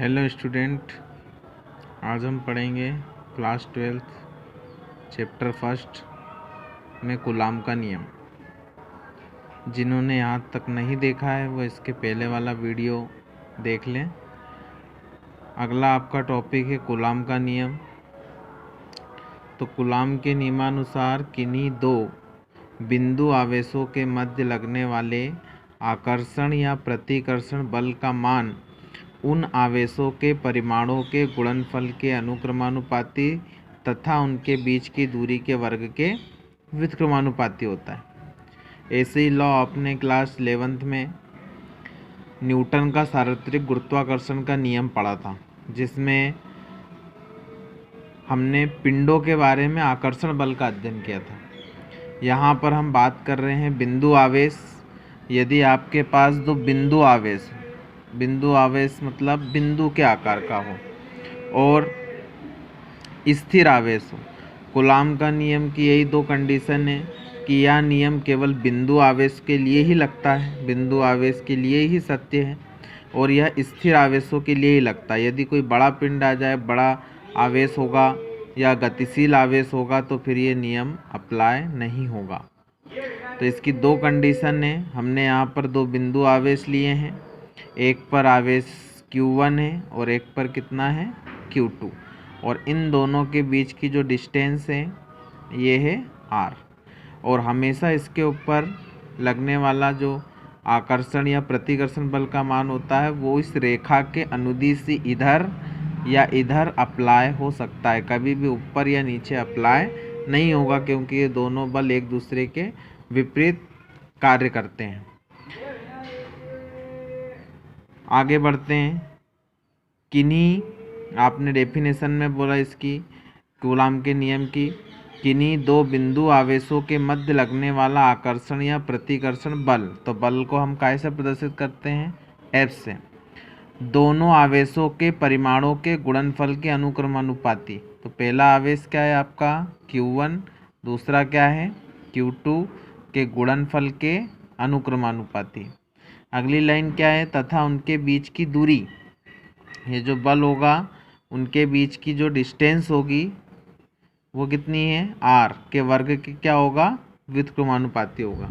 Hello student, आज हम पढ़ेंगे क्लास 12th चैप्टर फर्स्ट में कूलाम का नियम। जिन्होंने यहाँ तक नहीं देखा है वो इसके पहले वाला वीडियो देख लें। अगला आपका टॉपिक है कूलाम का नियम। तो कूलाम के नियमानुसार किन्हीं दो बिंदु आवेशों के मध्य लगने वाले आकर्षण या प्रतिकर्षण बल का मान उन आवेशों के परिमाणों के गुणनफल के अनुक्रमानुपाती तथा उनके बीच की दूरी के वर्ग के व्युत्क्रमानुपाती होता है। ऐसे ही लॉ आपने क्लास 11th में न्यूटन का सार्वत्रिक गुरुत्वाकर्षण का नियम पढ़ा था, जिसमें हमने पिंडों के बारे में आकर्षण बल का अध्ययन किया था। यहाँ पर हम बात कर रहे हैं बिंदु आवेश। यदि आपके पास दो बिंदु आवेश मतलब बिंदु के आकार का हो और स्थिर आवेश हो, कूलाम का नियम की यही दो कंडीशन है कि यह नियम केवल बिंदु आवेश के लिए ही लगता है, बिंदु आवेश के लिए ही सत्य है, और यह स्थिर आवेशों के लिए ही लगता है। यदि कोई बड़ा पिंड आ जाए, बड़ा आवेश होगा या गतिशील आवेश होगा, तो फिर ये नियम अप्लाई नहीं होगा। तो इसकी दो कंडीशन है। हमने यहाँ पर दो बिंदु आवेश लिए हैं, एक पर आवेश Q1 है और एक पर कितना है Q2, और इन दोनों के बीच की जो डिस्टेंस है ये है R, और हमेशा इसके ऊपर लगने वाला जो आकर्षण या प्रतिकर्षण बल का मान होता है वो इस रेखा के अनुदिश से इधर या इधर अप्लाई हो सकता है, कभी भी ऊपर या नीचे अप्लाई नहीं होगा, क्योंकि ये दोनों बल एक दूसरे के विपरीत कार्य करते हैं। आगे बढ़ते हैं। किन्हीं आपने डेफिनेशन में बोला इसकी कूलाम के नियम की, किन्हीं दो बिंदु आवेशों के मध्य लगने वाला आकर्षण या प्रतिकर्षण बल, तो बल को हम कैसे प्रदर्शित करते हैं, F से, दोनों आवेशों के परिमाणों के गुणनफल के अनुक्रमानुपाती। तो पहला आवेश क्या है आपका Q1, दूसरा क्या है Q2 के गुणनफल के अनुक्रमानुपाती। अगली लाइन क्या है, तथा उनके बीच की दूरी, ये जो बल होगा उनके बीच की जो डिस्टेंस होगी वो कितनी है, R के वर्ग की क्या होगा, व्युत्क्रमानुपाती होगा।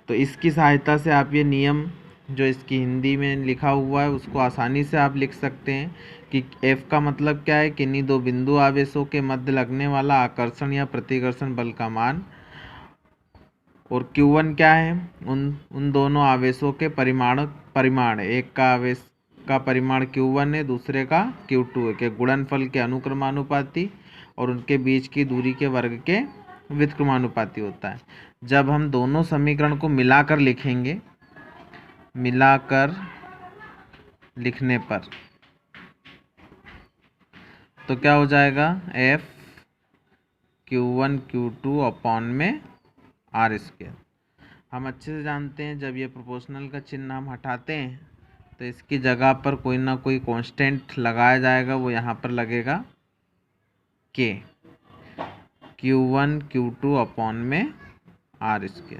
तो इसकी सहायता से आप ये नियम जो इसकी हिंदी में लिखा हुआ है उसको आसानी से आप लिख सकते हैं कि F का मतलब क्या है, किन्हीं दो बिंदु आवेशों के मध्य लगने वाला आकर्षण या प्रतिकर्षण बल का मान, और Q1 क्या है, उन दोनों आवेशों के परिमाण एक का आवेश का परिमाण Q1 है, दूसरे का Q2 है, के गुणनफल के अनुक्रमानुपाती और उनके बीच की दूरी के वर्ग के व्युत्क्रमानुपाती होता है। जब हम दोनों समीकरण को मिलाकर लिखेंगे, मिलाकर लिखने पर तो क्या हो जाएगा, F Q1 Q2 अपॉन में R²। हम अच्छे से जानते हैं जब ये प्रोपोर्शनल का चिन्ह हम हटाते हैं तो इसकी जगह पर कोई ना कोई कांस्टेंट लगाया जाएगा, वो यहाँ पर लगेगा K, Q1 Q2 अपॉन में R²।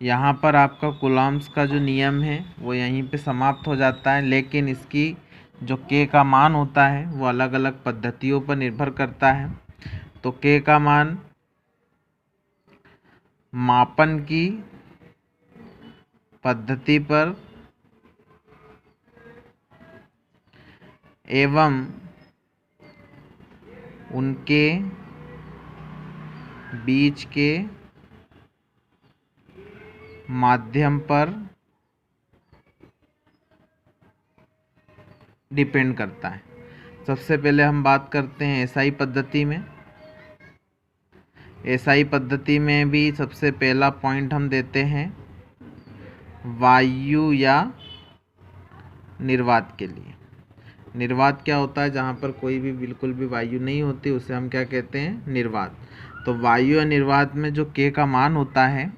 यहाँ पर आपका कूलाम्स का जो नियम है वो यहीं पे समाप्त हो जाता है, लेकिन इसकी जो K का मान होता है वो अलग अलग पद्धतियों पर निर्भर करता है। तो K का मान मापन की पद्धति पर एवं उनके बीच के माध्यम पर डिपेंड करता है। सबसे पहले हम बात करते हैं SI पद्धति में। SI पद्धति में भी सबसे पहला पॉइंट हम देते हैं वायु या निर्वात के लिए। निर्वात क्या होता है, जहाँ पर कोई भी बिल्कुल भी वायु नहीं होती उसे हम क्या कहते हैं, निर्वात। तो वायु या निर्वात में जो K का मान होता है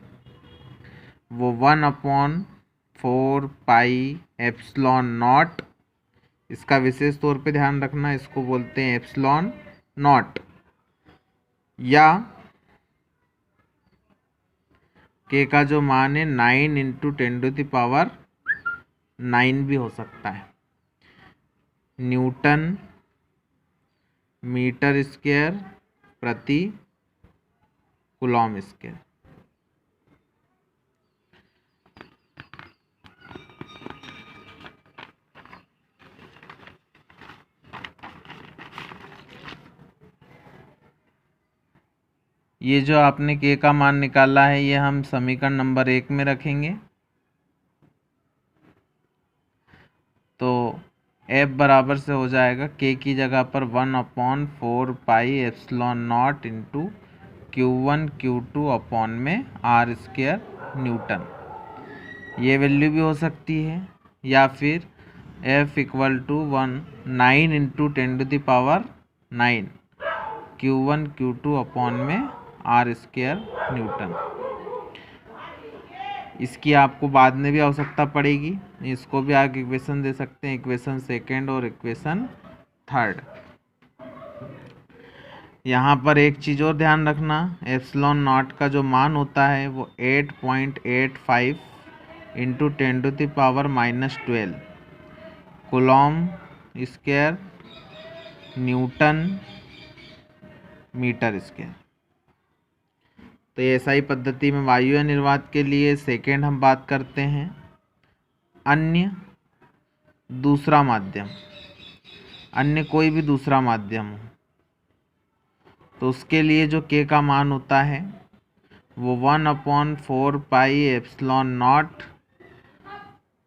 वो 1/4 पाई एप्सिलॉन नॉट, इसका विशेष तौर पे ध्यान रखना, इसको बोलते हैं एप्सिलॉन नॉट, या K का जो मान है 9 × 10⁹ भी हो सकता है। न्यूटन मीटर स्क्वायर प्रति कूलॉम स्क्वायर। ये जो आपने के का मान निकाला है ये हम समीकरण नंबर 1 में रखेंगे। तो F बराबर से हो जाएगा के की जगह पर 1/4 pi epsilon naught into Q1 Q2 upon में R स्क्वायर न्यूटन। ये वैल्यू भी हो सकती है, या फिर F equal to 9 into 10⁻⁹ Q1 Q2 upon में R स्क्वायर न्यूटन। इसकी आपको बाद में भी आवश्यकता पड़ेगी, इसको भी आप इक्वेशन दे सकते हैं, इक्वेशन सेकेंड और इक्वेशन थर्ड। यहाँ पर एक चीज़ और ध्यान रखना, एप्सिलॉन नॉट का जो मान होता है वो 8.85 into 10⁻⁻12 coulomb square newton metre square. तो एसआई पद्धति में वायु निर्वात के लिए सेकेंड हम बात करते हैं। अन्य दूसरा माध्यम, अन्य कोई भी दूसरा माध्यम हो तो उसके लिए जो के का मान होता है वो 1/4 पाई एप्सिलॉन नॉट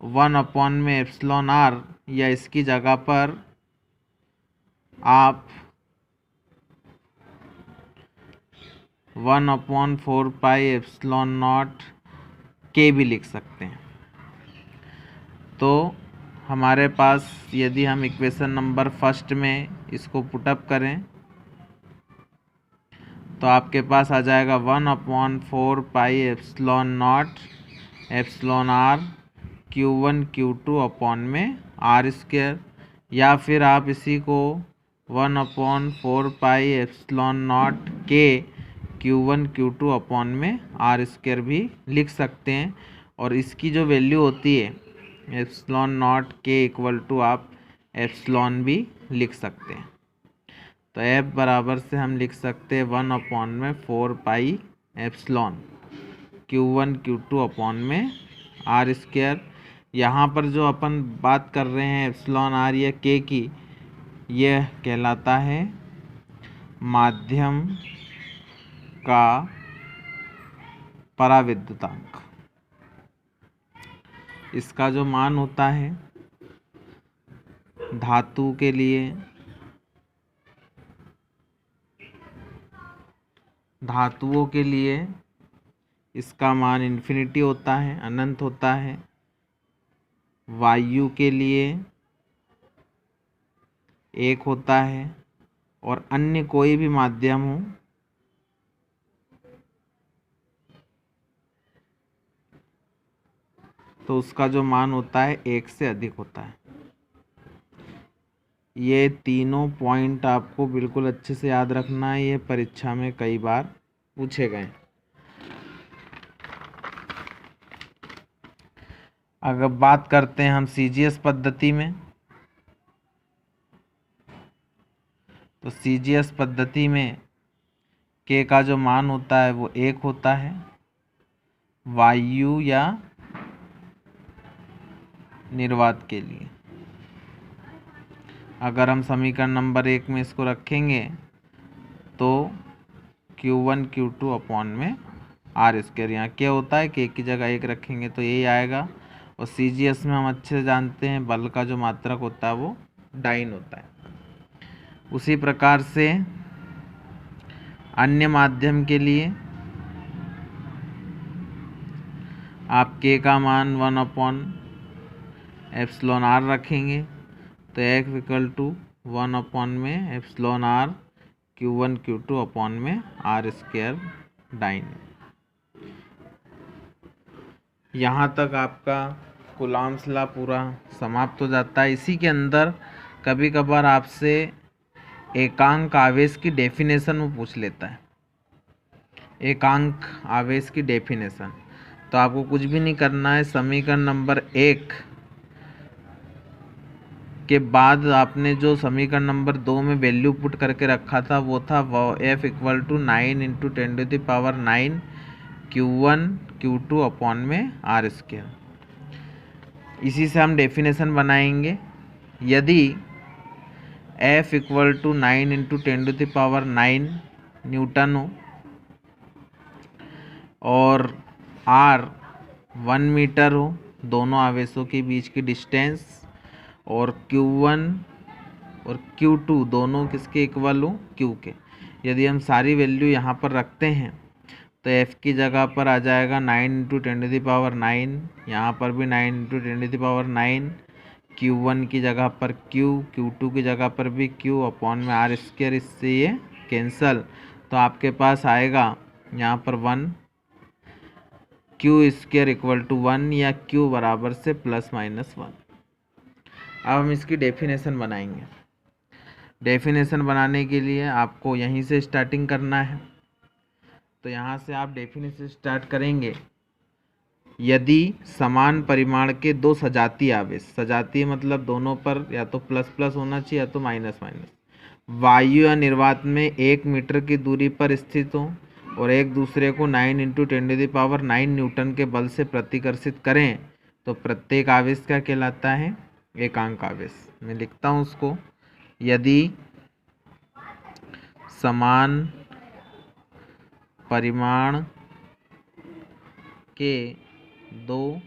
1 में एप्सिलॉन आर, या इसकी जगह पर आप 1/4 पाई एप्सिलॉन नॉट के भी लिख सकते हैं। तो हमारे पास यदि हम इक्वेशन नंबर फर्स्ट में इसको पुटअप करें तो आपके पास आ जाएगा 1/4 pi epsilon naught epsilon R Q1 Q2 upon में R स्क्वायर, या फिर आप इसी को 1/4 पाई एप्सिलॉन नॉट के Q1 Q2 अपॉन में R स्क्वायर भी लिख सकते हैं। और इसकी जो वैल्यू होती है एप्सिलॉन नॉट के इक्वल टू आप एप्सिलॉन भी लिख सकते हैं। तो F बराबर से हम लिख सकते हैं 1/4 pi epsilon Q1 Q2 upon में R स्क्वायर। यहाँ पर जो अपन बात कर रहे हैं एप्सिलॉन आर या के की, यह कहलाता है माध्यम का पराविद्युतांक। इसका जो मान होता है धातु के लिए, धातुओं के लिए इसका मान इन्फिनिटी होता है, अनंत होता है। वायु के लिए 1 होता है, और अन्य कोई भी माध्यम हो तो उसका जो मान होता है 1 से अधिक होता है। ये तीनों पॉइंट आपको बिल्कुल अच्छे से याद रखना है, ये परीक्षा में कई बार पूछे गए। अगर बात करते हैं हम सीजीएस पद्धति में, तो सीजीएस पद्धति में के का जो मान होता है वो 1 होता है। वायु या निर्वात के लिए अगर हम समीकरण नंबर 1 में इसको रखेंगे तो Q1 Q2 अपॉन में R स्क्वायर, यहाँ क्या होता है के की जगह 1 रखेंगे तो यही आएगा। और सीजीएस में हम अच्छे से जानते हैं बल का जो मात्रक होता है वो डाइन होता है। उसी प्रकार से अन्य माध्यम के लिए आप के का मान 1/εr रखेंगे तो F इक्वल टू 1 में epsilon R Q1 Q2 upon में R स्क्वायर डाइन। यहाँ तक आपका कूलॉम्स लॉ पूरा समाप्त हो जाता है। इसी के अंदर कभी कभार आपसे एकांक आवेश की डेफिनेशन वो पूछ लेता है, एकांक आवेश की डेफिनेशन। तो आपको कुछ भी नहीं करना है, समीकरण नंबर 1 के बाद आपने जो समीकरण नंबर 2 में वैल्यू पुट करके रखा था वो था F equal to 9 into 10⁹ Q1 Q2 upon में R स्क्वायर। इसी से हम डेफिनेशन बनाएंगे। यदि F equal to 9 into 10⁹ newton हो और R 1 मीटर हो, दोनों आवेशों के बीच की डिस्टेंस, और Q1 और Q2 दोनों किसके इक्वल हो, Q के। यदि हम सारी वैल्यू यहाँ पर रखते हैं तो F की जगह पर आ जाएगा 9 इंटू 10⁹, यहाँ पर भी 9 इंटू 10⁹, Q1 की जगह पर Q, Q2 की जगह पर भी Q अपॉन में R स्क्वायर। इससे ये कैंसल, तो आपके पास आएगा यहाँ पर 1, Q स्क्वायर इक्वल टू 1 या Q बराबर से ±1। अब हम इसकी डेफिनेशन बनाएंगे। डेफिनेशन बनाने के लिए आपको यहीं से स्टार्टिंग करना है, तो यहाँ से आप डेफिनेशन स्टार्ट करेंगे। यदि समान परिमाण के दो सजातीय आवेश, सजातीय मतलब दोनों पर या तो प्लस प्लस होना चाहिए या तो माइनस माइनस, वायु या निर्वात में 1 मीटर की दूरी पर स्थित हो और एक दूसरे को 9 इंटू 10⁹ न्यूटन के बल से प्रतिकर्षित करें, तो प्रत्येक आवेश क्या कहलाता है, एकांक आवेश। मैं लिखता हूँ उसको। यदि समान परिमाण के दो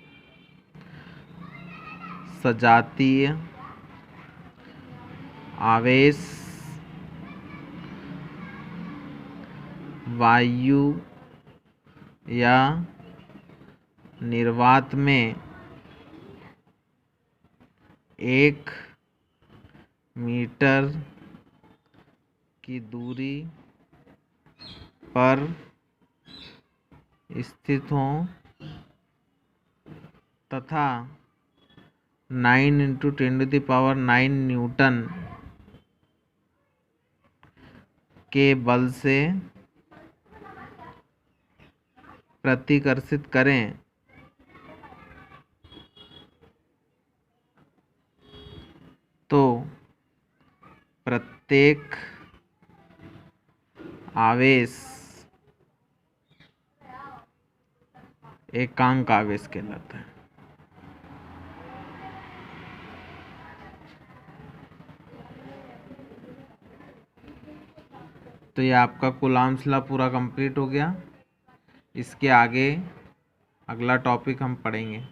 सजातीय आवेश वायु या निर्वात में 1 मीटर की दूरी पर स्थित हों तथा 9 इंटू 10⁹ न्यूटन के बल से प्रतिकर्षित करें, तो प्रत्येक आवेश एकांक आवेश कहलाता है। तो ये आपका कूलॉम्स लॉ पूरा कंप्लीट हो गया। इसके आगे अगला टॉपिक हम पढ़ेंगे।